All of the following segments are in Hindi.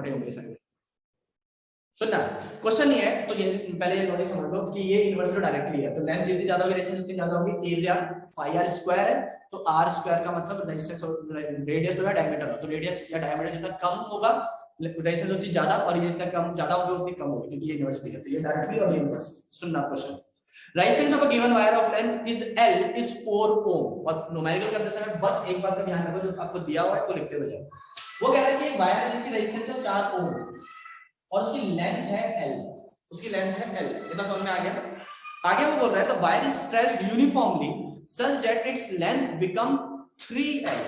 पड़े होंगे सर। सुनना क्वेश्चन ये है, तो ये पहले ये लॉजिक समझ लो कि ये इन्वर्स डायरेक्टली है, तो लेंथ जितनी ज्यादा होगी रेडियस उतनी ज्यादा होगी। एरिया पाई आर स्क्वायर है, तो आर स्क्वायर का मतलब रेडियस और रेडियस होगा डायमीटर, तो रेडियस या डायमीटर जितना कम होगा रेडियस उतनी ज्यादा, और ये जितना कम ज्यादा होगा उतनी कम होगी, क्योंकि ये इन्वर्सली है। तो ये डायरेक्टली और ये इन्वर्स। सुनना question, resistance of a given wire of length is L is 4 ओम। और न्यूमेरिकल करते समय बस एक बात का ध्यान रखो, जो आपको दिया हुआ है वो लिखते हुए जाओ। वो कह रहा है कि एक वायर है जिसकी रेजिस्टेंस है 4 ओम और उसकी लेंथ है L, उसकी लेंथ है L। इतना समझ में आ गया? आगे वो बोल रहा है, तो wire is stretched uniformly such that its length become 3L।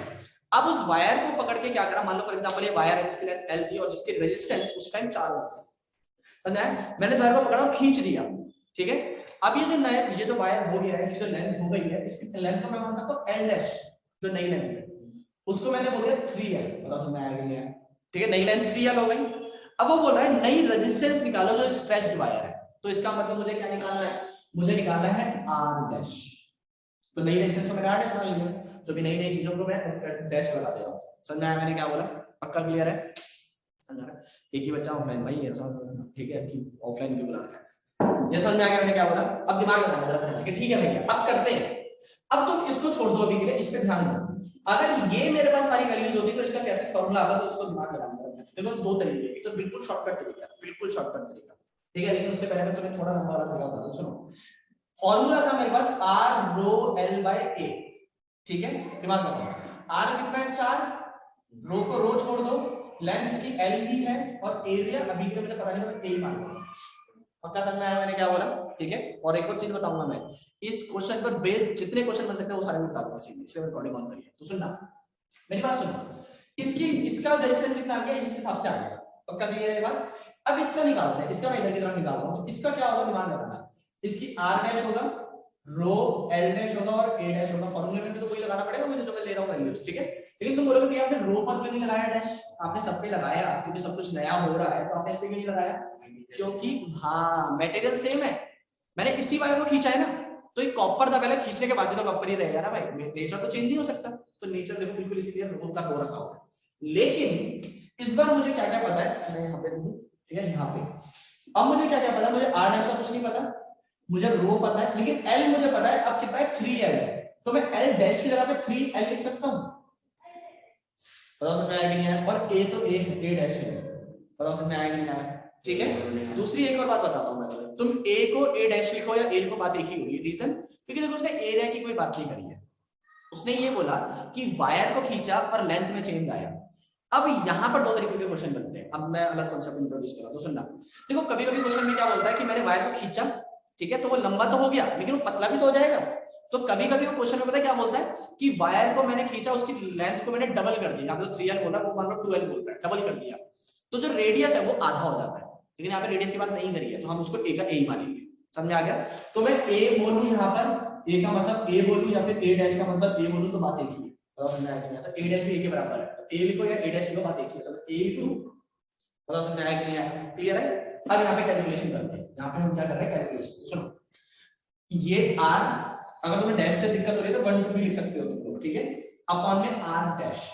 अब उस वायर को पकड़ के क्या करा, मान लो फॉर एग्जांपल ये वायर है जिसकी लेंथ L थी और जिसकी रेजिस्टेंस उस टाइम 4 ओम थी, समझा है? मैंने इस वायर को पकड़ा और खींच दिया, ठीक है? अब ये जो नया ये जो वायर हो गया है, इसकी जो लेंथ हो गई है, इसकी लेंथ को मैं मान सकता हूं L डैश, जो नई लेंथ है उसको मैंने बोल दिया 3L। बताओ समझ में आ गया? ठीक है, नई लेंथ 3L हो गई। अब वो बोल रहा है नई रेजिस्टेंस निकालो जो स्ट्रेच्ड वायर है, तो इसका मतलब मुझे क्या निकालना है? मुझे निकालना है R डैश। तो नई रेजिस्टेंस को मैंने R डैश बना लिया, जो भी नई नई चीजों को मैं डैश लगा दे रहा हूं। समझ आया मैंने क्या बोला? पक्का क्लियर है? समझ रहा है? एक ही बच्चा ऑफलाइन भाई है, ठीक है, कि ऑफलाइन क्यों बुला रखा है? ये समझ में आ गया मैंने क्या बोला? अब दिमाग लगाना जरा ध्यान से, ठीक है भैया अब करते हैं। अब तुम इसको छोड़ दो अभी के लिए, इस पे ध्यान दो। अगर ये मेरे पास सारी वैल्यूज होती तो इसका कैसे फॉर्मूला आता, तो उसको दिमाग लगाना। देखो दो तरीके, एक तो बिल्कुल शॉर्टकट तरीका, बिल्कुल शॉर्टकट तरीका, ठीक है, लेकिन उससे पहले मैं तुम्हें थोड़ा लंबा वाला तरीका बता दूं। सुनो, फॉर्मूला था मेरे पास R rho L by A, ठीक है? दिमाग लगाओ, R कितना है 4, रो को रो छोड़ दो, लेंथ इसकी L ही है, और एरिया अभी के लिए मुझे पता नहीं, तो A मान लो। पक्का समझ में आया मैंने क्या बोला? ठीक है। और एक और चीज बताऊंगा मैं, इस क्वेश्चन पर बेस जितने क्वेश्चन बन सकते हैं वो सारे मैं बता दूंगा, इसलिए मैं रिकॉर्डिंग ऑन करी है। तो सुनना मेरी बात सुनो, इसकी इसका रेजिस्टेंस कितना आ गया, इस हिसाब से आ गया। पक्का क्लियर है बात? अब इसका निकालते हैं, इसका मैं इधर की तरफ निकाल रहा हूं, तो इसका क्या होगा दिमाग लगाना, इसकी R डैश होगा, रो L डैश होगा और A डैश होगा। फॉर्मूले में भी तो वही लगाना पड़ेगा मुझे जो मैं ले रहा हूं वैल्यूज, ठीक है? लेकिन तुम बोलोगे कि आपने रो पर क्यों नहीं लगाया डैश? आपने सब पे लगाया क्योंकि सब कुछ नया हो रहा है, तो आपने इस पे क्यों नहीं लगाया? क्योंकि हाँ मटेरियल सेम है, मैंने इसी वायर को खींचा है ना, तो ये कॉपर था पहले, खींचने के बाद भी तो कॉपर ही रहेगा ना भाई, नेचर तो चेंज नहीं हो सकता। तो नेचर देखो बिल्कुल इसीलिए रो का रो रखा हुआ है। लेकिन इस बार मुझे क्या क्या पता है, मैं यहाँ पे दूं, ठीक है, यहाँ पे। अब मुझे क्या क्या पता है, मुझे R डैश का कुछ नहीं पता, मुझे रो पता है, लेकिन L मुझे पता है। अब कितना है 3L है, तो मैं L डैश की जगह पे 3L लिख सकता हूँ। बताओ समझ में आया कि नहीं आया? और A तो A डैश है, बताओ समझ में आया कि नहीं आया? ठीक है। दूसरी एक और बात बताता हूं मैं तुम्हें, तुम A को A डैश लिखो या A लिखो, बात एक ही होगी। रीजन क्योंकि देखो उसने एरिया की कोई बात नहीं करी है, उसने ये बोला कि वायर को खींचा और लेंथ में चेंज आया। अब यहाँ पर दो तरीके के क्वेश्चन बनते हैं, अब मैं अलग कॉन्सेप्ट इंट्रोड्यूस कर रहा हूं, तो सुनना। देखो कभी कभी क्वेश्चन में क्या बोलता है कि मैंने वायर को खींचा, ठीक है, तो वो लंबा तो हो गया लेकिन वो पतला भी तो हो जाएगा। तो कभी कभी वो क्वेश्चन में पता है क्या बोलता है कि वायर को मैंने खींचा, उसकी लेंथ को मैंने डबल कर दिया, यहाँ पे तो 3L बोला, वो मान लो 2L बोल रहा है, डबल कर दिया, तो जो रेडियस है वो आधा हो जाता है। लेकिन यहाँ पे रेडियस की बात नहीं करी है, तो हम उसको A का A ही मानेंगे। समझ आ गया? तो मैं A बोलूं यहाँ पर, A का मतलब A बोलूं या फिर A डैश का मतलब A बोलूं, तो बात एक ही है। तो समझ आया कि नहीं? तो A डैश भी A के बराबर है, तो A लिखो या A डैश लिखो, बात एक ही है। तो A लिखूं, पता समझ आया कि नहीं आया? क्लियर है? अब यहाँ पे कैलकुलेशन करते हैं, यहाँ पे हम क्या कर रहे हैं कैलकुलेशन। सुनो, ये R अगर तुम्हें डैश से दिक्कत हो रही है तो 1 2 भी लिख सकते हो तुम लोग, ठीक है, अपॉन में R डैश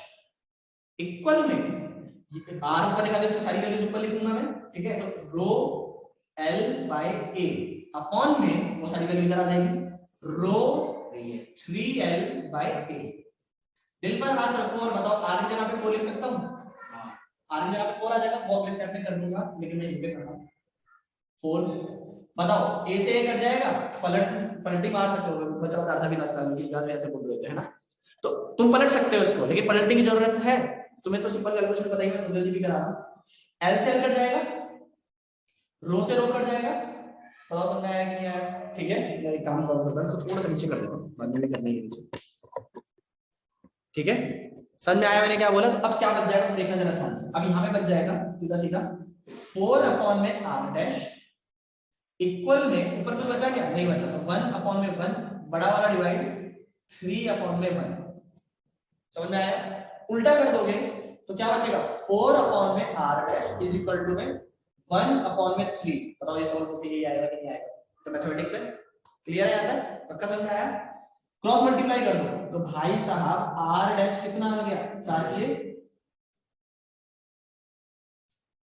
इक्वल में R ऊपर निकाले, इसकी सारी वैल्यूज ऊपर लिखूंगा मैं, ठीक है, तो रो L बाय A अपॉन में वो सारी वैल्यू इधर आ जाएगी, रो 3L बाय A। दिल पर हाथ रखो और बताओ R की जगह पे 4 लिख सकता हूं? R की जगह पे 4 आ जाएगा, वो अगले स्टेप में कर दूंगा, लेकिन मैं यहीं पे कर रहा हूं 4। बताओ A से A कट जाएगा, पलटी मार सकते हो, बचा बता था विनाश काल की गाल ऐसे बोल रहे थे, है ना? तो तुम पलट सकते हो इसको, लेकिन पलटने की जरूरत है तुम्हें, तो सिंपल कैलकुलेशन पता ही है, सुंदर जी भी करा रहा हूं। L से L कट जाएगा, रो से रो कट जाएगा, बताओ समझ में आया कि नहीं आया? ठीक है, मैं एक काम करता हूं, थोड़ा सा नीचे कर देता हूं, बाद में करना ही है नीचे, ठीक है? समझ में आया मैंने क्या बोला? तो अब क्या बच जाएगा, तुम देखना जरा ध्यान से। अब यहाँ पे बच जाएगा सीधा सीधा 4 अपॉन में R डैश इक्वल में, ऊपर कुछ बचा क्या? नहीं बचा, तो 1 अपॉन में 1 बड़ा वाला डिवाइड 3 अपॉन में 1। समझ में आया? उल्टा कर दोगे तो क्या बचेगा? 4 अपॉन में R dash is equal to में 1 अपॉन में 3। बताओ ये सॉल्व करके ये आएगा कि नहीं आएगा? तो मैथमेटिक्स है, क्लियर है यहाँ तक? पक्का समझ में आया? क्रॉस मल्टीप्लाई कर दो तो भाई साहब R डैश कितना आ गया? 4 के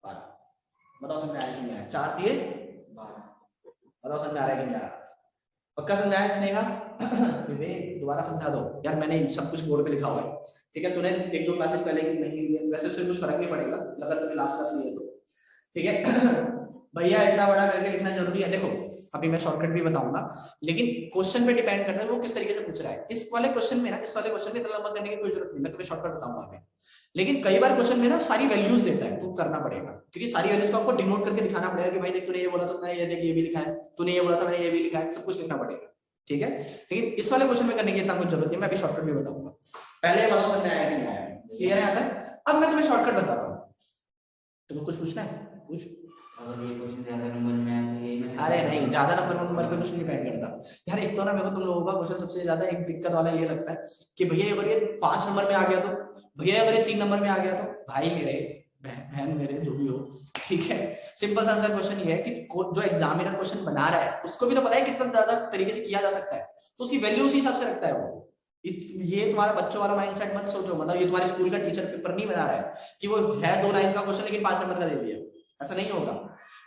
12। बताओ समझ में आया कि नहीं आया? 4 दिए 12। बताओ समझ में आ रहा है कि नहीं आ रहा? पक्का समझ में आया स्नेहा? विवेक दोबारा समझा दो यार, मैंने सब कुछ बोर्ड पे लिखा हुआ है, ठीक है? तूने 1-2 क्लासेस पहले की नहीं ली है, वैसे उससे कुछ फर्क नहीं पड़ेगा अगर तूने लास्ट क्लास ली है तो, ठीक है? भैया इतना बड़ा करके लिखना जरूरी है? देखो अभी मैं शॉर्टकट भी बताऊंगा, लेकिन क्वेश्चन पे डिपेंड करता है वो किस तरीके से पूछ रहा है। इस वाले क्वेश्चन में ना, इस वाले क्वेश्चन में इतना लंबा करने की कोई जरूरत नहीं, मैं तुम्हें शॉर्टकट बताऊंगा अभी। लेकिन कई बार क्वेश्चन में ना सारी वैल्यूज देता है, तो करना पड़ेगा, क्योंकि सारी वैल्यूज को आपको डिनोट करके दिखाना पड़ेगा कि भाई देख तूने ये बोला तो मैंने ये देख ये भी लिखा है, तूने ये बोला था मैंने ये भी लिखा है, सब कुछ लिखना पड़ेगा, ठीक है? लेकिन इस वाले क्वेश्चन में करने की इतना कोई जरूरत नहीं, मैं अभी शॉर्टकट भी बताऊंगा। पहले ये बताओ समझ में आया कि नहीं आया? क्लियर है आता है? अब मैं तुम्हें शॉर्टकट बताता हूँ, तुम्हें कुछ पूछना है कुछ? अगर ये क्वेश्चन ज्यादा नंबर में आया तो ये अरे नहीं, ज्यादा नंबर पे कुछ नहीं डिपेंड करता यार। एक तो ना मेरे को तुम लोगों का क्वेश्चन सबसे ज्यादा एक दिक्कत वाला ये लगता है कि भैया अगर ये 5 नंबर में आ गया तो, भैया अगर ये 3 नंबर में आ गया तो, भाई मेरे बहन मेरे जो भी हो, ठीक है? सिंपल सा आंसर क्वेश्चन ये है कि जो एग्जामिनर क्वेश्चन बना रहा है उसको भी तो पता है कितना ज्यादा तरीके से किया जा सकता है, तो उसकी वैल्यू उसी हिसाब से रखता है वो। ये तुम्हारा बच्चों वाला माइंडसेट मत सोचो, मतलब ये तुम्हारे स्कूल का टीचर पेपर नहीं बना रहा है कि वो है 2 लाइन का क्वेश्चन लेकिन 5 नंबर का दे दिया, ऐसा नहीं होगा।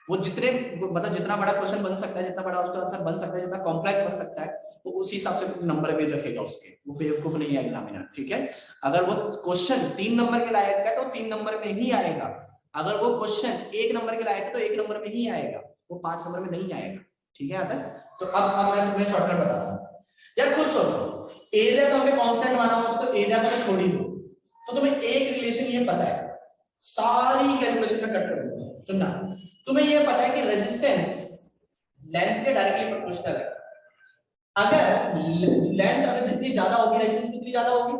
वो जितने मतलब जितना बड़ा क्वेश्चन बन सकता है, जितना बड़ा उसका आंसर बन सकता है, जितना कॉम्प्लेक्स बन सकता है, वो उसी हिसाब से नंबर भी रखेगा उसके। वो बेवकूफ नहीं है एग्जामिनर, ठीक है? अगर वो क्वेश्चन 3 नंबर के लायक है तो 3 नंबर में ही आएगा, अगर वो क्वेश्चन 1 नंबर के लायक है तो 1 नंबर में ही आएगा, वो 5 नंबर में नहीं आएगा, ठीक है? आता है? तो अब मैं तुम्हें शॉर्टकट बताता हूँ यार। खुद सोचो, एरिया तो हमने कांस्टेंट माना हुआ था, तो एरिया को छोड़ ही दो, तो तुम्हें एक रिलेशन ये पता है, सारी कैलकुलेशन में कट कर दूंगा, सुनना। तुम्हें ये पता है कि रेजिस्टेंस लेंथ के डायरेक्टली प्रोपोर्शनल है। अगर लेंथ अगर जितनी ज्यादा होगी, रेजिस्टेंस कितनी ज्यादा होगी?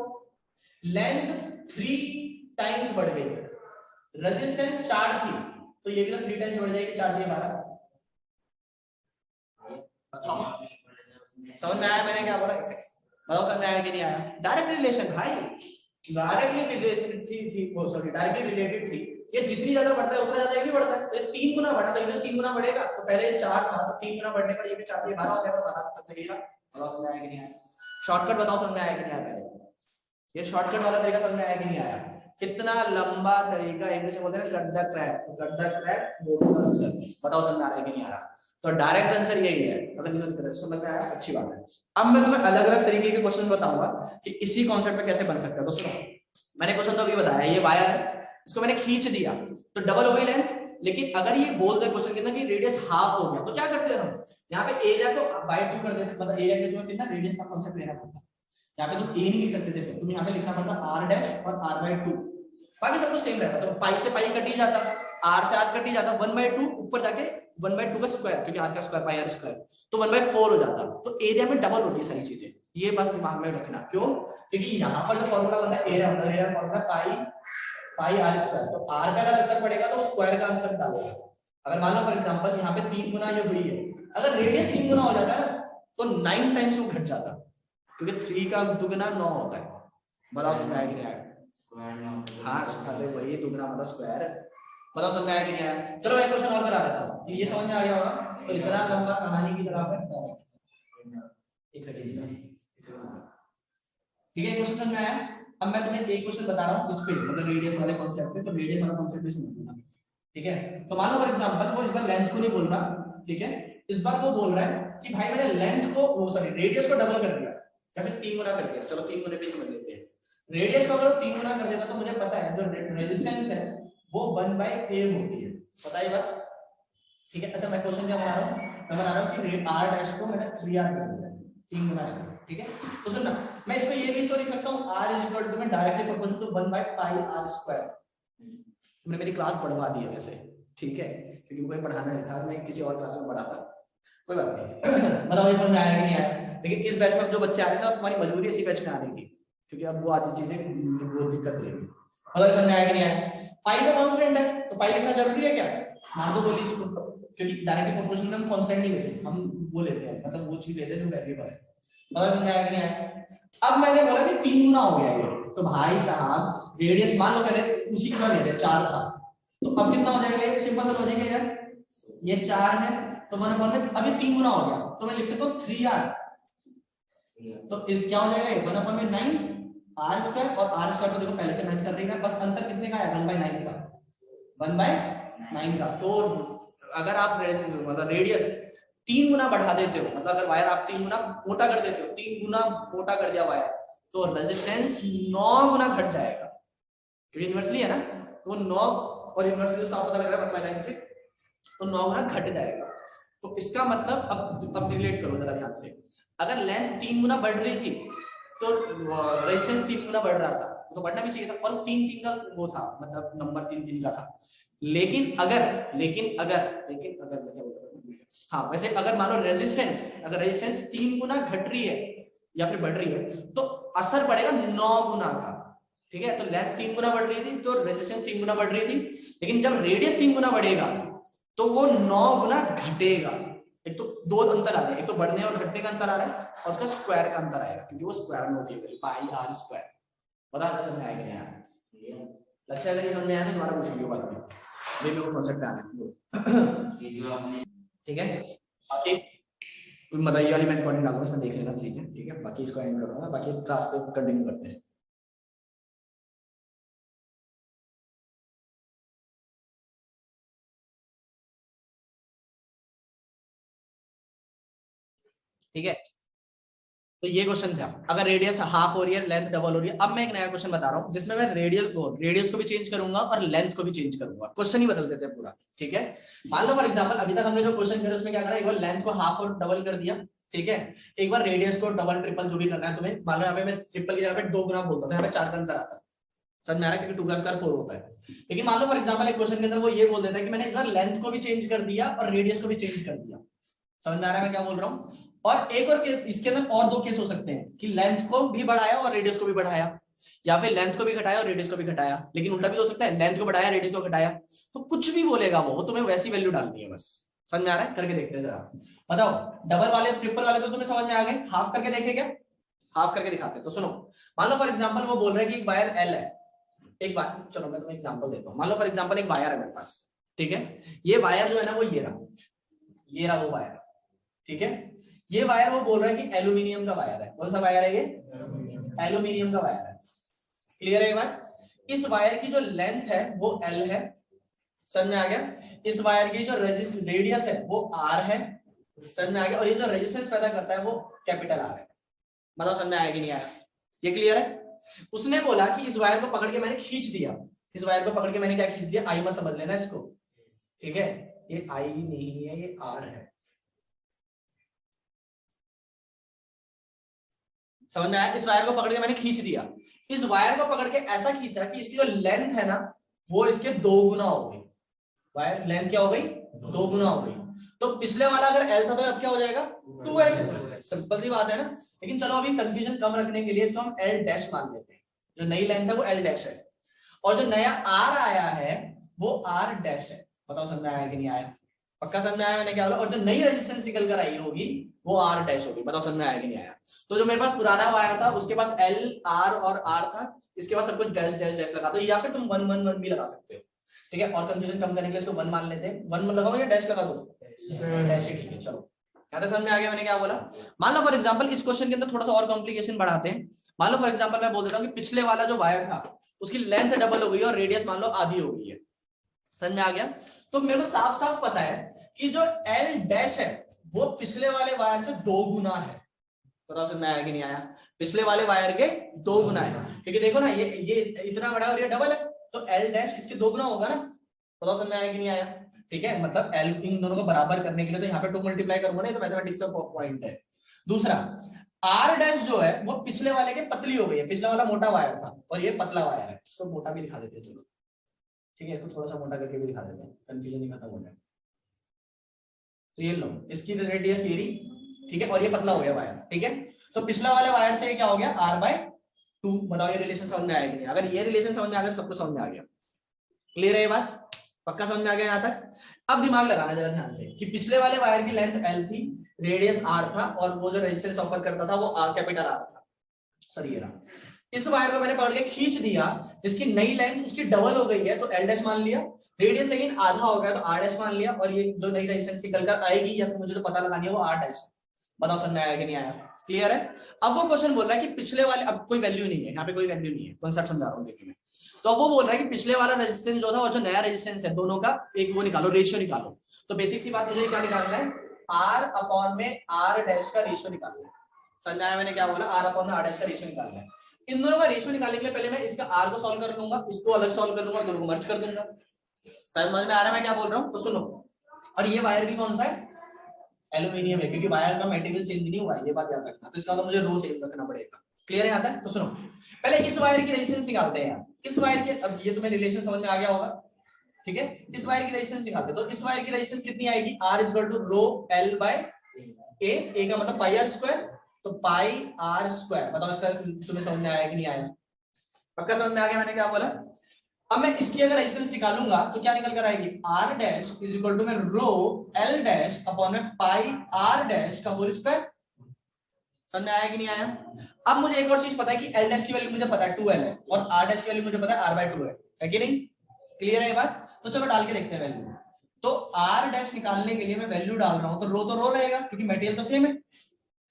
लेंथ 3 टाइम्स बढ़ गई, रेजिस्टेंस 4 थी, तो ये भी तो 3 टाइम्स बढ़ जाएगी, 4 दिए 12। बताओ समझ में आया मैंने क्या बोला? एक सेकंड बताओ समझ में आया कि नहीं आया? डायरेक्ट रिलेशन भाई, डायरेक्टली रिलेशन थी वो, सॉरी डायरेक्टली रिलेटेड थी। ये जितनी ज्यादा बढ़ता है उतना ज्यादा ये भी बढ़ता है, तो ये 3 गुना बढ़ा तो ये 3 गुना बढ़ेगा, तो पहले ये 4 था तो 3 गुना बढ़ने पर ये भी 4 12 हो गया, तो 12 सब लगेगा। बताओ समझ में आया कि नहीं आया? शॉर्टकट बताओ समझ में आया कि नहीं आया? पहले ये शॉर्टकट वाला तरीका समझ में आया कि नहीं आया? कितना लंबा तरीका, इंग्लिश में बोलते हैं got the crack, got the crack mode the answer. बताओ समझ में आ रहा है कि नहीं आ रहा? तो डायरेक्ट आंसर यही है, अगर नहीं समझ में आया अच्छी बात है। अब मैं तुम्हें अलग अलग तरीके के क्वेश्चंस बताऊंगा कि इसी कॉन्सेप्ट पे कैसे बन सकता है। तो सुनो, मैंने क्वेश्चन तो अभी बताया, ये वायर है, इसको मैंने खींच दिया तो डबल हो गई लेंथ, लेकिन अगर ये बोल दे क्वेश्चन के अंदर कि रेडियस हाफ हो गया, तो क्या करते हैं हम? यहाँ पे एरिया को बाय 2 कर देते, मतलब एरिया के लिए फिर ना रेडियस का कांसेप्ट लेना पड़ता। यहाँ पे तुम ए नहीं लिख सकते थे, फिर तुम यहाँ पे लिखना पड़ता r डैश और r/2, बाकी सब कुछ सेम रहता। तो पाई से पाई कट ही जाता, r से r कट ही जाता, 1/2 ऊपर जाके 1/2 का स्क्वायर, क्योंकि r का स्क्वायर पाई r स्क्वायर, तो 1/4 हो जाता। तो एरिया में डबल होती है सारी चीजें, ये बस दिमाग में रखना। क्यों? क्योंकि यहाँ पर जो फॉर्मूला बनता है एरिया, मतलब एरिया फॉर्मूला पाई r स्क्वायर, तो r पे अगर असर पड़ेगा तो स्क्वायर का आंसर डालोगे। अगर मान लो फॉर एग्जांपल यहाँ पे 3 गुना ये हुई है, अगर रेडियस 3 गुना हो जाता है तो 9 टाइम्स वो घट जाता, क्योंकि 3 का दुगना 9 होता है। बताओ समझ में आया कि नहीं आया? हाँ अरे वही दुगना मतलब स्क्वायर। बताओ समझ में आया कि नहीं आया? चलो मैं क्वेश्चन और करा देता हूँ, ये समझ में आ गया होगा। तो इतना लंबा कहानी की तरह है, एक सेकंड, ठीक है? क्वेश्चन समझ में आया? अब मैं तुम्हें एक क्वेश्चन बता रहा हूँ इस पे, मतलब रेडियस वाले कॉन्सेप्ट पे। तो रेडियस वाला कॉन्सेप्ट भी समझना, ठीक है? तो मान लो फॉर एग्जांपल वो इस बार लेंथ को नहीं बोल रहा, ठीक है? इस बार वो बोल रहा है कि भाई मैंने लेंथ को, वो सॉरी रेडियस को डबल कर दिया या फिर 3 गुना कर दिया। चलो 3 गुने पे समझ लेते हैं। रेडियस को अगर 3 गुना कर देता तो मुझे पता है जो रेजिस्टेंस है वो 1/a होती है, पता है बात? ठीक है? अच्छा मैं क्वेश्चन क्या बना रहा हूँ, मैं बना रहा हूँ कि r डैश को मैंने 3r कर दिया, 3 गुना है, ठीक है? तो सुनना, मैं इसको ये भी तो लिख सकता हूँ r इज इक्वल टू में directly proportional to 1/πr square. तुमने मेरी क्लास बढ़वा दी है वैसे, ठीक है? क्योंकि मुझे पढ़ाना नहीं था, मैं किसी और क्लास में पढ़ा था, कोई बात नहीं। बताओ ये समझ में आया कि नहीं आया? लेकिन इस बैच में जो बच्चे आ रहे हैं ना, तुम्हारी मजबूरी इसी बैच में आने की, क्योंकि अब वो आधी चीजें वो दिक्कत देगी। बताओ समझ में आया कि नहीं आया? पाई तो कांस्टेंट है, तो पाई लिखना जरूरी है क्या? मान दो बोली इसको, क्योंकि डायरेक्टली प्रोपोर्शनल में हम कांस्टेंट नहीं लेते, हम वो लेते हैं, मतलब वो चीज लेते हैं जो वेरिएबल है। बताओ समझ में आया कि नहीं आया? अब मैंने बोला कि 3 गुना हो गया ये, तो भाई साहब रेडियस मान लो पहले उसी का लेते 4 था, तो अब कितना हो जाएगा? सिंपल सा लॉजिक है यार, ये 4 है तो 1/, अभी 3 गुना हो गया तो मैं लिख सकता हूँ 3r, तो क्या हो जाएगा? 1/9 r स्क्वायर, और r स्क्वायर तो देखो पहले से मैच कर रही है, बस अंतर कितने का है? 1/9 का, 1/9 9 का। तो अगर आप मतलब रेडियस 3 गुना बढ़ा देते हो, मतलब अगर वायर आप 3 गुना मोटा कर देते हो, 3 गुना मोटा कर दिया वायर, तो रेजिस्टेंस 9 गुना घट जाएगा, क्योंकि इनवर्सली है ना, तो 9 और इनवर्सली साफ पता लग रहा है 1/9 से, तो 9 गुना घट जाएगा। तो इसका मतलब अब रिलेट करो जरा ध्यान से, अगर लेंथ 3 गुना बढ़ रही थी तो रेजिस्टेंस 3 गुना बढ़ रहा था, तो बढ़ना भी चाहिए था, और 3 का वो था, मतलब नंबर 3 का था। लेकिन अगर मैं क्या बोल रहा हूं, हाँ वैसे अगर मान लो रेजिस्टेंस 3 गुना घट रही है या फिर बढ़ रही है, तो असर पड़ेगा 9 गुना का, ठीक है। तो लेंथ 3 गुना बढ़ रही थी तो रेजिस्टेंस 3 गुना बढ़ रही थी, लेकिन जब रेडियस 3 गुना बढ़ेगा तो वो 9 गुना घटेगा। एक तो दो अंतर आ रहे हैं, एक तो बढ़ने और घटने का अंतर आ रहा है, और उसका स्क्वायर का अंतर आएगा, क्योंकि वो स्क्वायर में होती है पाई आर स्क्वायर। पता है समझ में आएगा यार, लक्ष्य अगर समझ में आया तो तुम्हारा पूछेंगे बाद में, ये मेरे को कॉन्सेप्ट आना है, ये जो आपने ठीक है। बाकी मतलब ये वाली मैं रिकॉर्डिंग डाल दूंगा, इसमें देख लेना चीज है, ठीक है। बाकी इसको एंड करूंगा, बाकी क्लास पे कंटिन्यू करते हैं। ठीक है, तो ये क्वेश्चन था, अगर रेडियस हाफ हो रही है, लेंथ डबल हो रही है। अब मैं एक नया क्वेश्चन बता रहा हूँ जिसमें मैं रेडियस को भी चेंज करूंगा और लेंथ को भी चेंज करूंगा, क्वेश्चन ही बदल देते हैं पूरा, ठीक है। मान लो फॉर एग्जांपल अभी तक हमने जो क्वेश्चन किया उसमें क्या करा, एक बार लेंथ को हाफ और डबल कर दिया, ठीक है। एक बार रेडियस को डबल ट्रिपल जो भी करना है तुम्हें, मान लो यहाँ पे मैं ट्रिपल की जगह पे 2 गुना बोलता था, यहाँ पे 4 का अंतर आता है, समझ में आ रहा है, क्योंकि 2 का स्क्वायर 4 होता है। लेकिन मान लो फॉर एग्जांपल एक क्वेश्चन के अंदर वो ये बोल देता है कि मैंने इस बार लेंथ को भी चेंज कर दिया और रेडियस को भी चेंज कर दिया, समझ में आ रहा है मैं क्या बोल रहा हूँ। और एक और इसके अंदर और 2 केस हो सकते हैं कि लेंथ को भी बढ़ाया और रेडियस को भी बढ़ाया, या फिर लेंथ को भी घटाया और रेडियस को भी घटाया, लेकिन उल्टा भी हो सकता है, लेंथ को बढ़ाया रेडियस को घटाया। तो कुछ भी बोलेगा वो, तुम्हें वैसी वैल्यू डालनी है बस, समझ में आ रहा है, करके देखते हैं जरा। बताओ डबल वाले ट्रिपल वाले तो तुम्हें समझ में आ गए, हाफ करके देखें क्या, हाफ करके दिखाते हैं। तो सुनो, मान लो फॉर एग्जाम्पल वो बोल रहे हैं कि एक वायर एल है, एक बार चलो मैं तुम्हें एग्जांपल देता हूं। मान लो फॉर एग्जांपल एक वायर है मेरे पास, ठीक है। ये वायर जो है ना वो ये रहा वो वायर, ठीक है। ये वायर वो बोल रहा है कि एल्यूमिनियम का वायर है। कौन सा वायर है ये, एल्यूमिनियम का वायर है, क्लियर है ये बात। इस वायर की जो लेंथ है वो एल है, समझ में आ गया। इस वायर की जो रेडियस है वो आर है, समझ में आ गया। और ये जो रेजिस्टेंस पैदा करता है वो कैपिटल आर है। मतलब समझ में आया कि नहीं आया, ये क्लियर है। उसने बोला कि इस वायर को पकड़ के मैंने खींच दिया, इस वायर को पकड़ के मैंने क्या खींच दिया, आई मत समझ लेना इसको, ठीक है। ये आई नहीं है, ये आर है, समझ में आया। इस वायर को पकड़ के मैंने खींच दिया, इस वायर को पकड़ के ऐसा खींचा कि इसकी जो लेंथ है ना वो इसके 2 गुना हो गई। वायर लेंथ क्या हो गई, 2 गुना हो गई। तो पिछले वाला अगर एल था तो अब क्या हो जाएगा 2L, सिंपल सी बात है ना। लेकिन चलो अभी कंफ्यूजन कम रखने के लिए इसको हम एल डैश मान लेते हैं, जो नई लेंथ है वो एल डैश है, और जो नया आर आया है वो आर डैश है। बताओ समझ में आया कि नहीं आया, पक्का समझ में आया मैंने क्या बोला। और जो नई रेजिस्टेंस निकल कर आई होगी वो आर डैश होगी। बताओ समझ में आया कि नहीं आया। तो जो मेरे पास पुराना वायर था उसके पास एल आर और आर था, इसके पास सब कुछ डैश डैश डैश लगा दो, या फिर तुम 1 1 1 भी लगा सकते हो, ठीक है। और कंफ्यूजन कम करने के लिए इसको 1 मान लेते हैं, 1 लगाओ या डैश लगा दो, डैश ही ठीक है। चलो क्या समझ में आ गया मैंने क्या बोला। मान लो फॉर एग्जांपल इस क्वेश्चन के अंदर थोड़ा सा और कॉम्प्लिकेशन बढ़ाते हैं। मान लो फॉर एग्जांपल मैं बोल देता हूं कि पिछले वाला जो वायर था उसकी लेंथ डबल हो गई और रेडियस मान लो आधी हो गई है, समझ में आ गया। तो मेरे को साफ साफ पता है कि जो एल डैश है वो पिछले वाले वायर से 2 गुना है। पता समझ में आया कि नहीं आया, पिछले वाले वायर के 2 गुना है, क्योंकि देखो ना ये इतना बड़ा और ये डबल है, तो एल डैश इसके 2 गुना होगा ना। पता समझ में आया कि नहीं आया, ठीक है। मतलब एल इन दोनों को बराबर करने के लिए तो यहाँ पे 2 मल्टीप्लाई करूंगा ना, तो मैथमेटिक्स का पॉइंट है। दूसरा आर डैश जो है वो पिछले वाले के पतली हो गई है, पिछला वाला मोटा वायर था और ये पतला वायर है। इसको मोटा भी दिखा देते हैं चलो, ठीक है। इसको थोड़ा सा मोटा करके भी दिखा देते हैं, कंफ्यूजन नहीं खत्म हो जाए। तो ये लो इसकी रेडियस ये रही, ठीक है, और ये पतला हो गया वायर, ठीक है। तो पिछला वाले वायर से ये क्या हो गया r/2। बताओ ये रिलेशन समझ में आया कि नहीं। अगर ये रिलेशन समझ में आ गया तो सब कुछ समझ में आ गया, क्लियर है ये बात, पक्का समझ में आ गया यहाँ तक। अब दिमाग लगाना जरा ध्यान से कि पिछले वाले वायर की लेंथ l थी, रेडियस r था, और वो जो रेजिस्टेंस ऑफर करता था वो कैपिटल R था। सॉरी ये रहा, इस वायर को मैंने पकड़ के खींच दिया, जिसकी नई लेंथ उसकी डबल हो गई है तो l डैश मान लिया, रेडियस लेकिन आधा हो गया तो r डैश मान लिया, और ये जो नई रेजिस्टेंस निकल कर आएगी या फिर मुझे तो पता लगानी है वो r डैश। बताओ समझ में आया कि नहीं आया। क्लियर है? अब वो क्वेश्चन बोल रहा है कि पिछले वाले, अब कोई वैल्यू नहीं है यहाँ पे, कोई वैल्यू नहीं है, कॉन्सेप्ट समझा रहा हूँ देखिए मैं। तो वो बोल रहा है कि पिछले वाला रेजिस्टेंस जो था और जो नया रेजिस्टेंस है दोनों का एक वो निकालो, रेशियो निकालो। तो बेसिक सी बात मुझे क्या निकालना है, आर अपॉन में आर डैश का रेशियो निकालना है। समझ आया मैंने क्या बोला, आर अपॉन में आर डैश का रेशियो निकालना है। इन दोनों का रेशियो निकालने के लिए पहले मैं इसका आर को सॉल्व कर लूंगा, इसको अलग सॉल्व कर लूंगा, दोनों को मर्ज कर दूंगा। समझ में आ रहा है मैं क्या बोल रहा हूँ? तो सुनो, और ये वायर भी कौन सा है, एल्यूमिनियम है, क्योंकि वायर का मटेरियल चेंज नहीं हुआ है, ये बात याद रखना। तो इसका मतलब मुझे रो सेम रखना पड़ेगा। क्लियर है आता है? तो सुनो, पहले इस वायर की रेजिस्टेंस निकालते हैं यार। इस वायर के, अब ये तुम्हें रिलेशन समझ में आ गया होगा, ठीक है? इस वायर की रेजिस्टेंस निकालते हैं। तो इस वायर की रेजिस्टेंस कितनी आएगी, R equal to rho L by A का मतलब पाई आर स्क्वायर, तो पाई आर स्क्वायर। बताओ इसका तुम्हें समझ में आया कि नहीं आया? पक्का समझ में आ गया मैंने क्या बोला? अब मैं इसकी अगर रेजिस्टेंस निकालूंगा तो क्या निकल कर आएगी, R dash is equal to में रो L डैश अपॉन में पाई R डैश का होल स्क्वायर। समझ में आया कि नहीं आया? अब मुझे एक और चीज पता है कि L डैश की वैल्यू मुझे पता है 2L है, और R डैश की वैल्यू मुझे पता है R/2 है कि नहीं? क्लियर है ये बात? तो चलो डाल के देखते हैं वैल्यू। तो R डैश निकालने के लिए मैं वैल्यू डाल रहा हूं, तो रो रहेगा क्योंकि मटेरियल तो सेम है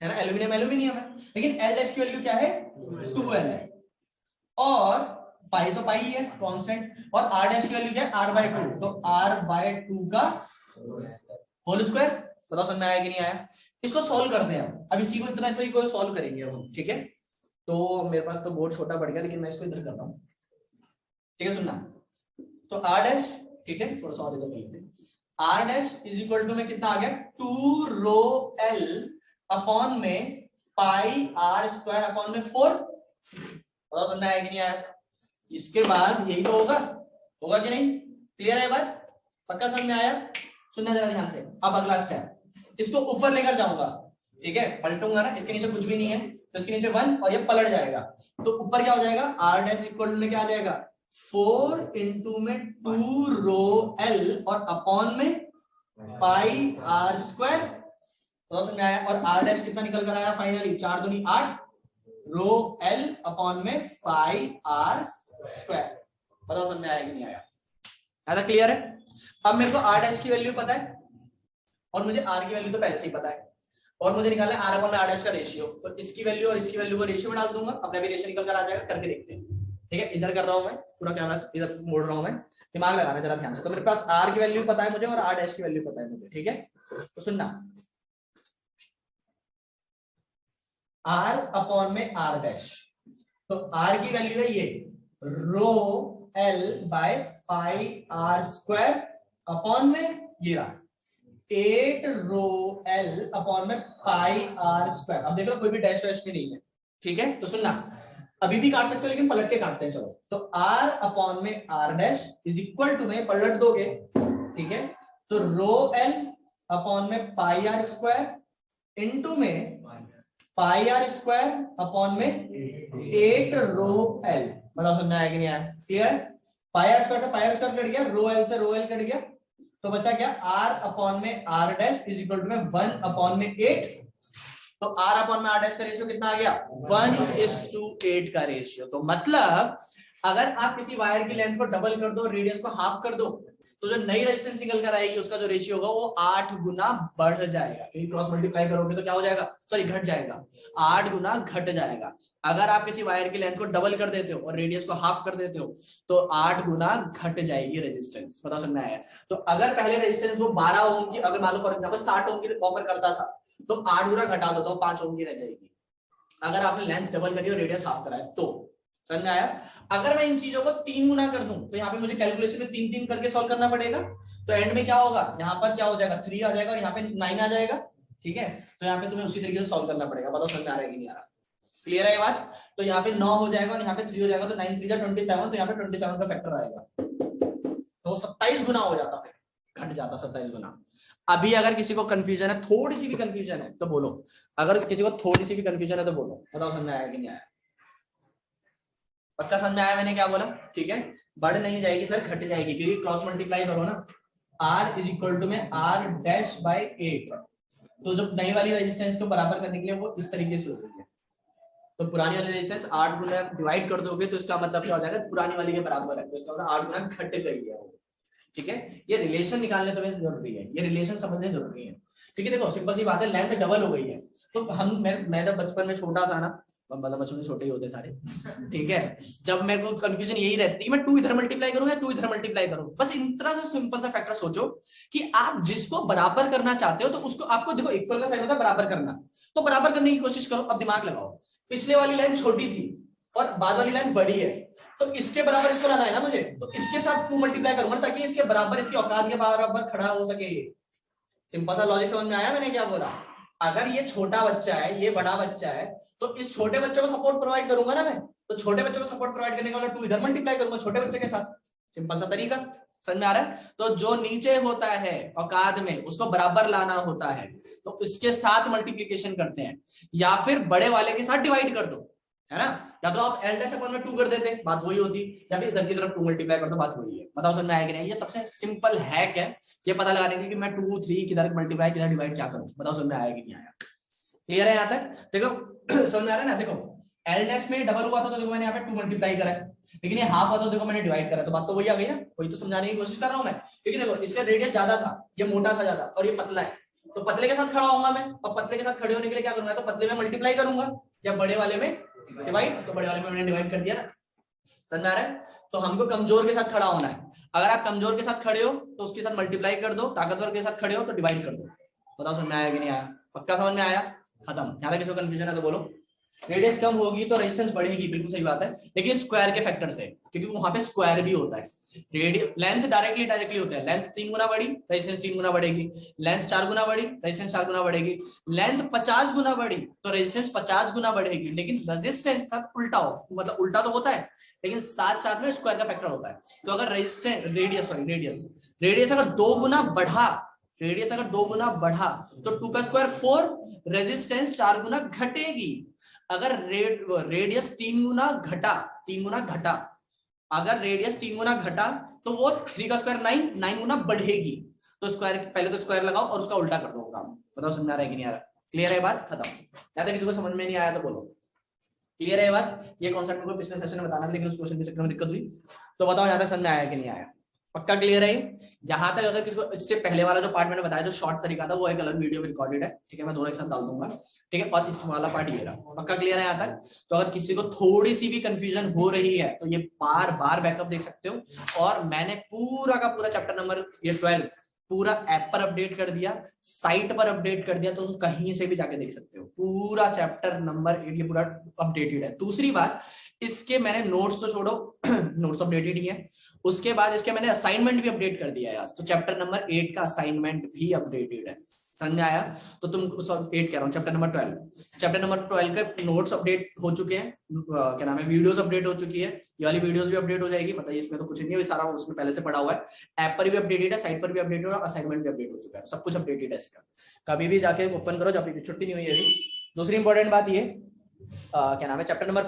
ना, एल्यूमिनियम एल्यूमिनियम है। लेकिन L डैश की वैल्यू क्या है, 2L है, और पाई तो पाई ही है कांस्टेंट, और R डैश की वैल्यू क्या है, R/2, तो R/2 का होल स्क्वायर। बताओ समझ में आया कि नहीं आया? इसको सॉल्व करते हैं अब इसी को, इतना सही को सॉल्व करेंगे हम, ठीक है? तो मेरे पास तो बोर्ड छोटा पड़ गया, लेकिन मैं इसको इधर कर रहा हूं, ठीक है? सुनना, तो R डैश, ठीक है, थोड़ा सा और इधर लिखते हैं। R dash is equal to में कितना आ गया, 2 रो L अपॉन में पाई R स्क्वायर अपॉन में 4। बताओ समझ में आया कि नहीं आया? इसके बाद यही तो होगा, होगा कि नहीं? क्लियर है बात? पक्का समझ में आया? सुनना जरा ध्यान से। अब अगला स्टेप, इसको ऊपर लेकर जाऊंगा, ठीक है? पलटूंगा ना, इसके नीचे कुछ भी नहीं है, तो इसके नीचे 1 और ये पलट जाएगा, तो ऊपर क्या हो जाएगा, R डैश इक्वल टू क्या आ जाएगा, 4 इंटू में 2 रो L और अपॉन में पाई R स्क्वायर। तो समझ में आया? और R डैश कितना निकल कर आया फाइनली, 4 दूनी 8 रो L अपॉन में पाई R स्क्वायर। बताओ समझ में आया कि नहीं आया? ऐसा क्लियर है? अब मेरे को R डैश की वैल्यू पता है, और मुझे R की वैल्यू तो पहले से ही पता है, और मुझे निकालना है R अपॉन में R डैश का रेशियो। तो इसकी वैल्यू और इसकी वैल्यू को रेशियो में डाल दूंगा, अपना भी रेशियो निकल कर आ जाएगा। करके देखते हैं, ठीक है? इधर कर रहा हूं मैं, पूरा कैमरा इधर मोड़ रहा हूं मैं, दिमाग लगाना जरा ध्यान से। तो मेरे पास R की वैल्यू पता है मुझे, और R डैश की वैल्यू पता है मुझे, ठीक है? तो सुनना, R अपॉन में R डैश, तो R की वैल्यू है ये रो L by pi R square upon में ये रहा 8 रो L अपॉन में पाई R स्क्वायर। अब देख लो कोई भी डैश वैश भी नहीं है, ठीक है? तो सुनना, अभी भी काट सकते हो, लेकिन पलट के काटते हैं। चलो, तो R अपॉन में R dash is equal to में पलट दोगे, ठीक है? तो रो L अपॉन में पाई R स्क्वायर इंटू में पाई R स्क्वायर अपॉन में 8 रो L। बताओ समझ में आया कि नहीं आया? क्लियर? पाई R स्क्वायर से पाई R स्क्वायर कट गया, रो L से रो L कट गया, तो बचा क्या, R अपॉन में R dash is equal to में 1 अपॉन में 8। तो R अपॉन में R डैश का रेशियो कितना आ गया, 1:8 का रेशियो। तो मतलब अगर आप किसी वायर की लेंथ को डबल कर दो, रेडियस को हाफ कर दो, तो जो नई रेजिस्टेंस निकल कर आएगी उसका जो रेशियो होगा वो 8 गुना बढ़ जाएगा, क्योंकि क्रॉस मल्टीप्लाई करोगे तो क्या हो जाएगा, सॉरी घट जाएगा, 8 गुना घट जाएगा। अगर आप किसी वायर की लेंथ को डबल कर देते हो और रेडियस को हाफ कर देते हो तो 8 गुना घट जाएगी रेजिस्टेंस। बताओ समझ में आया? तो अगर पहले रेजिस्टेंस वो 12 ओम की, अगर मान लो फॉर एग्जांपल 60 ओम की ऑफर करता था, तो 8 गुना घटा दो तो 5 ओम की रह जाएगी, अगर आपने लेंथ डबल करी और रेडियस हाफ कराया तो। समझ में आया? अगर मैं इन चीजों को 3 गुना कर दूं तो यहाँ पे मुझे कैलकुलेशन में 3 करके सॉल्व करना पड़ेगा, तो एंड में क्या होगा, यहाँ पर क्या हो जाएगा, 3 आ जाएगा और यहाँ पे 9 आ जाएगा, ठीक है? तो यहाँ पे तुम्हें उसी तरीके से सॉल्व करना पड़ेगा। बताओ समझ में आ रहा है कि नहीं आ रहा? क्लियर है ये बात? तो यहाँ पे 9 हो जाएगा और यहाँ पे 3 हो जाएगा, तो 9 3 27, तो यहाँ पे 27 का फैक्टर आएगा, तो 27 गुना हो जाता है, घट जाता 27 गुना। अभी अगर किसी को कंफ्यूजन है, थोड़ी सी भी कंफ्यूजन है तो बोलो, अगर किसी को थोड़ी सी भी कंफ्यूजन है तो बोलो। बताओ समझ में आया कि नहीं आया? पक्का समझ में आया मैंने क्या बोला? ठीक है, बढ़ नहीं जाएगी सर, घट जाएगी, क्योंकि क्रॉस मल्टीप्लाई करो ना, R इज इक्वल टू में R डैश बाय 8, तो जो नई वाली रेजिस्टेंस को बराबर करने के लिए वो इस तरीके से होती है, तो पुरानी वाली रेजिस्टेंस 8 गुना डिवाइड कर दोगे तो इसका मतलब क्या हो जाएगा, पुरानी वाली के बराबर है, तो इसका मतलब 8 गुना घट गई है, ठीक है? ये रिलेशन निकालने तो जरूरी है, ये रिलेशन समझने जरूरी है, क्योंकि देखो सिंपल सी बात है, लेंथ डबल हो गई है, तो मैं जब बचपन में छोटा था ना, मतलब बचपन में छोटे ही होते सारे, ठीक है, जब मेरे को कंफ्यूजन यही रहती है मैं 2 इधर मल्टीप्लाई करूं या 2 इधर मल्टीप्लाई करूं। बस इतना सा सिंपल सा फैक्टर सोचो कि आप जिसको बराबर करना चाहते हो तो उसको आपको देखो इक्वल का साइन होता है बराबर करना, तो बराबर करने की कोशिश करो। अब दिमाग लगाओ, पिछले वाली लाइन छोटी थी और बाद वाली लाइन बड़ी है, तो इसके बराबर इसको लाना है ना मुझे, तो इसके साथ 2 मल्टीप्लाई करूंगा ताकि इसके बराबर इसकी औकात के बराबर खड़ा हो सके। सिंपल सा लॉजिक समझ में आया मैंने क्या बोला? अगर ये छोटा बच्चा है, ये बड़ा बच्चा है, तो इस छोटे बच्चे को सपोर्ट प्रोवाइड करूंगा ना मैं, तो छोटे बच्चे को सपोर्ट प्रोवाइड करने का मतलब 2 इधर मल्टीप्लाई करूंगा छोटे बच्चे के साथ। सिंपल सा तरीका, समझ में आ रहा है? तो जो नीचे होता है औकात में उसको बराबर लाना होता है, तो इसके साथ मल्टीप्लीकेशन करते हैं, या फिर बड़े वाले के साथ डिवाइड कर दो, है ना? या तो आप l डैश अपॉन में 2 कर देते, बात वही होती, या फिर इधर की तरफ 2 मल्टीप्लाई कर दो, बात वही है। बताओ समझ में आया कि नहीं? ये सबसे सिंपल हैक है ये पता लगाने के लिए कि मैं 2 3 किधर मल्टीप्लाई किधर डिवाइड क्या करूं। बताओ समझ में आया कि नहीं आया? क्लियर है यहाँ तक? देखो समझ में आ रहा है ना? देखो l डैश में डबल हुआ था तो देखो मैंने यहाँ पे 2 मल्टीप्लाई करा है, लेकिन ये हाफ हुआ तो देखो मैंने डिवाइड करा, तो बात तो वही आ गई ना, वही तो समझाने की कोशिश कर रहा हूं मैं। क्योंकि देखो इसका रेडियस ज्यादा था, ये मोटा था ज्यादा, और ये पतला है, तो पतले के साथ खड़ा होऊंगा मैं, और पतले के साथ खड़े होने के लिए क्या करूंगा, तो पतले में मल्टीप्लाई करूंगा या बड़े वाले में डिवाइड, तो बड़े वाले में मैंने डिवाइड कर दिया ना। समझ में आ रहा है? तो हमको कमजोर के साथ खड़ा होना है। अगर आप कमजोर के साथ खड़े हो तो उसके साथ मल्टीप्लाई कर दो, ताकतवर के साथ खड़े हो तो डिवाइड कर दो। बताओ समझ में आया कि नहीं आया? पक्का समझ में आया? खत्म। यहाँ तक किसी को कंफ्यूजन है तो बोलो। रेडियस कम होगी तो रेजिस्टेंस बढ़ेगी, बिल्कुल सही बात है, लेकिन स्क्वायर के फैक्टर से, क्योंकि वहां पे स्क्वायर भी होता है। लेंथ डायरेक्टली होता है, लेंथ 3 गुना बढ़ी रेजिस्टेंस 3 गुना बढ़ेगी, लेंथ 4 गुना बढ़ी रेजिस्टेंस 4 गुना बढ़ेगी, लेंथ 50 गुना बढ़ी तो रेजिस्टेंस 50 गुना बढ़ेगी। लेकिन रेजिस्टेंस के साथ उल्टा हो, मतलब उल्टा तो होता है लेकिन साथ साथ में स्क्वायर का फैक्टर होता है। तो अगर रेडियस अगर 2 गुना बढ़ा, रेडियस अगर 2 गुना बढ़ा तो 2 का स्क्वायर 4, रेजिस्टेंस 4 गुना घटेगी। अगर रेडियस 3 गुना घटा, अगर रेडियस 3 गुना घटा तो वो 3 का स्क्वायर 9 गुना बढ़ेगी। तो स्क्वायर पहले तो स्क्वायर लगाओ और उसका उल्टा कर दो काम। बताओ समझ में आ रहा है कि नहीं आ रहा? क्लियर है बात? खत्म। या तो किसी को समझ में नहीं आया तो बोलो क्लियर है बात? ये कॉन्सेप्ट को पिछले सेशन में बताना था लेकिन उस क्वेश्चन के चक्कर में दिक्कत हुई, तो बताओ यहाँ तक समझ में आया कि नहीं आया? पक्का क्लियर है? यहाँ तक अगर किसी को इससे पहले वाला जो पार्ट मैंने बताया जो शॉर्ट तरीका था वो एक अलग वीडियो में रिकॉर्डेड है, ठीक है, मैं दोनों एक साथ डाल दूंगा, ठीक है, और इस वाला पार्ट ये रहा। पक्का क्लियर है यहाँ तक? तो अगर किसी को थोड़ी सी भी कंफ्यूजन हो रही है तो ये बार बार बैकअप देख सकते हो, और मैंने पूरा का पूरा चैप्टर नंबर ये 12 पूरा ऐप पर अपडेट कर दिया, साइट पर अपडेट कर दिया, तो तुम कहीं से भी जाके देख सकते हो। पूरा चैप्टर नंबर 8 ये पूरा अपडेटेड है। दूसरी बात, इसके मैंने नोट्स तो छोड़ो नोट्स अपडेटेड ही है, उसके बाद इसके मैंने असाइनमेंट भी अपडेट कर दिया है आज, तो चैप्टर नंबर 8 का असाइनमेंट भी अपडेटेड है। समझ में आया? तो तुम 8 कह रहा हूँ, चैप्टर नंबर 12 के नोट्स अपडेट हो चुके हैं, क्या नाम है, वीडियोस अपडेट हो चुकी है, ये वाली वीडियोस भी अपडेट हो जाएगी, मतलब इसमें तो कुछ नहीं है, सारा उसमें पहले से पड़ा हुआ है, ऐप पर भी अपडेटेड है, साइट पर भी अपडेटेड है, असाइनमेंट भी अपडेट हो चुका है, सब कुछ अपडेटेड है इसका, कभी भी जाके ओपन करो जब भी छुट्टी नहीं हुई अभी। दूसरी इंपॉर्टेंट बात ये क्या नाम है, चैप्टर नंबर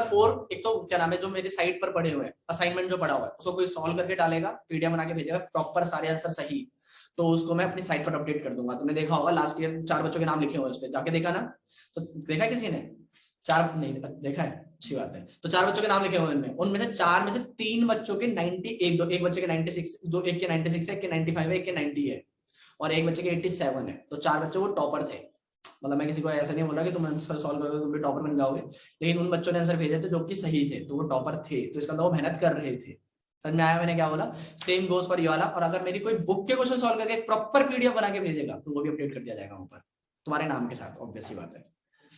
4 एक तो क्या नाम है जो मेरी साइट पर पढ़े हुए हैं, असाइनमेंट जो पढ़ा हुआ है उसको कोई सॉल्व करके डालेगा, पीडीएफ बना के भेजेगा प्रॉपर सारे आंसर सही, तो उसको मैं अपनी साइट पर अपडेट कर दूंगा। तुमने देखा होगा लास्ट ईयर 4 बच्चों के नाम लिखे हुए हैं उस पर, जाके देखा ना? तो देखा किसी ने? 4 नहीं देखा है, अच्छी बात है। तो 4 बच्चों के नाम लिखे हुए हैं उनमें से 4 में से 3 बच्चों के 90, एक बच्चे के 96, एक के 96 है, एक के 95 है, एक के 90 है, और एक बच्चे के 87 है। तो 4 बच्चे वो टॉपर थे, मतलब मैं किसी को ऐसा नहीं बोला कि तुम आंसर सॉल्व करोगे तुम भी टॉपर बन जाओगे, लेकिन उन बच्चों ने आंसर भेजे थे जो कि सही थे, तो वो टॉपर थे, तो इसका मतलब वो मेहनत कर रहे थे। समझ में आया मैंने क्या बोला? सेम गोस फॉर ये वाला। और अगर मेरी कोई बुक के क्वेश्चन सॉल्व करके प्रॉपर पीडीएफ बना के भेजेगा तो वो भी अपडेट कर दिया जाएगा ऊपर तुम्हारे नाम के साथ, ऑब्वियस सी बात है।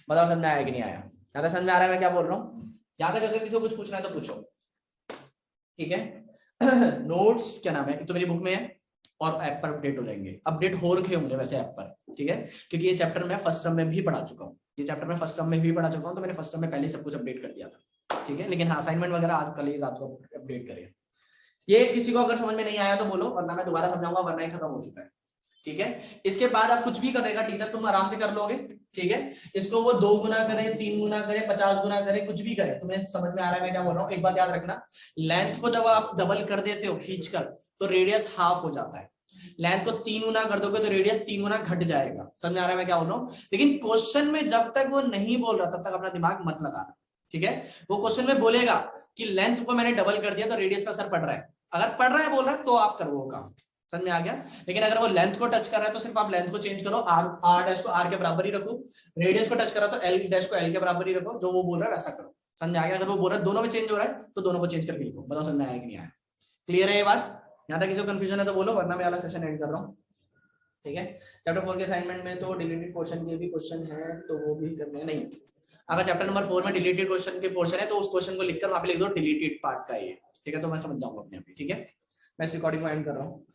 बताओ समझ में आया कि नहीं आया? ज्यादा समझ में आ रहा है मैं क्या बोल रहा हूँ? यहाँ तक अगर किसी को कुछ पूछना है तो पूछो, ठीक है। नोट्स क्या नाम है तो मेरी बुक में है और ऐप पर अपडेट हो जाएंगे, अपडेट हो रखे होंगे वैसे ऐप पर, ठीक है, क्योंकि ये चैप्टर मैं फर्स्ट टर्म में भी पढ़ा चुका हूँ, तो मैंने फर्स्ट टर्म में पहले सब कुछ अपडेट कर दिया था, ठीक है। लेकिन हाँ असाइनमेंट वगैरह आज कल ही रात को अपडेट करें। ये किसी को अगर समझ में नहीं आया तो बोलो, वरना मैं दोबारा समझाऊंगा, वरना ही खत्म हो चुका है, ठीक है। इसके बाद आप कुछ भी करेगा टीचर तुम आराम से कर लोगे, ठीक है। इसको वो 2 गुना करे, 3 गुना करे, 50 गुना करे, कुछ भी करे, तुम्हें समझ में आ रहा है मैं क्या बोल रहा हूँ? एक बात याद रखना, लेंथ को जब आप डबल कर देते हो खींचकर तो रेडियस हाफ हो जाता है, लेंथ को 3 गुना कर दोगे तो रेडियस 3 गुना घट जाएगा। समझ में आ रहा है मैं क्या बोल रहा हूँ? लेकिन क्वेश्चन में जब तक वो नहीं बोल रहा तब तक अपना दिमाग मत लगाना, ठीक है। वो क्वेश्चन में बोलेगा कि लेंथ को मैंने डबल कर दिया तो रेडियस पर असर पड़ रहा है, अगर पड़ रहा है बोल रहा है तो आप करो वो काम, समझ में आ गया। लेकिन अगर वो लेंथ को टच कर रहा है तो सिर्फ आप लेंथ को चेंज करो, आर डैश को आर के बराबर ही रखो, रेडियस को टच कर रहा है तो एल डैश को एल के बराबर ही रखो, जो वो बोल रहा है वैसा करो। समझ में आ गया। अगर वो बोल रहा है दोनों में चेंज हो रहा है तो दोनों को चेंज करके लिखो। बताओ समझ में आया कि नहीं आया? क्लियर है ये बात? यहाँ तक किसी को कंफ्यूजन है तो बोलो, वरना मैं वाला सेशन एंड कर रहा हूँ। ठीक है। चैप्टर 4 के असाइनमेंट में तो डिलीटेड पोर्शन के भी क्वेश्चन है तो वो भी करने नहीं। अगर चैप्टर नंबर 4 में डिलीटेड क्वेश्चन के पोर्शन है तो उस क्वेश्चन को लिखकर वहां पे लिख दो डिलीटेड पार्ट का ये। ठीक है, तो मैं समझ जाऊंगा अपने आप ही। ठीक है, मैं इस रिकॉर्डिंग को एंड कर रहा हूँ।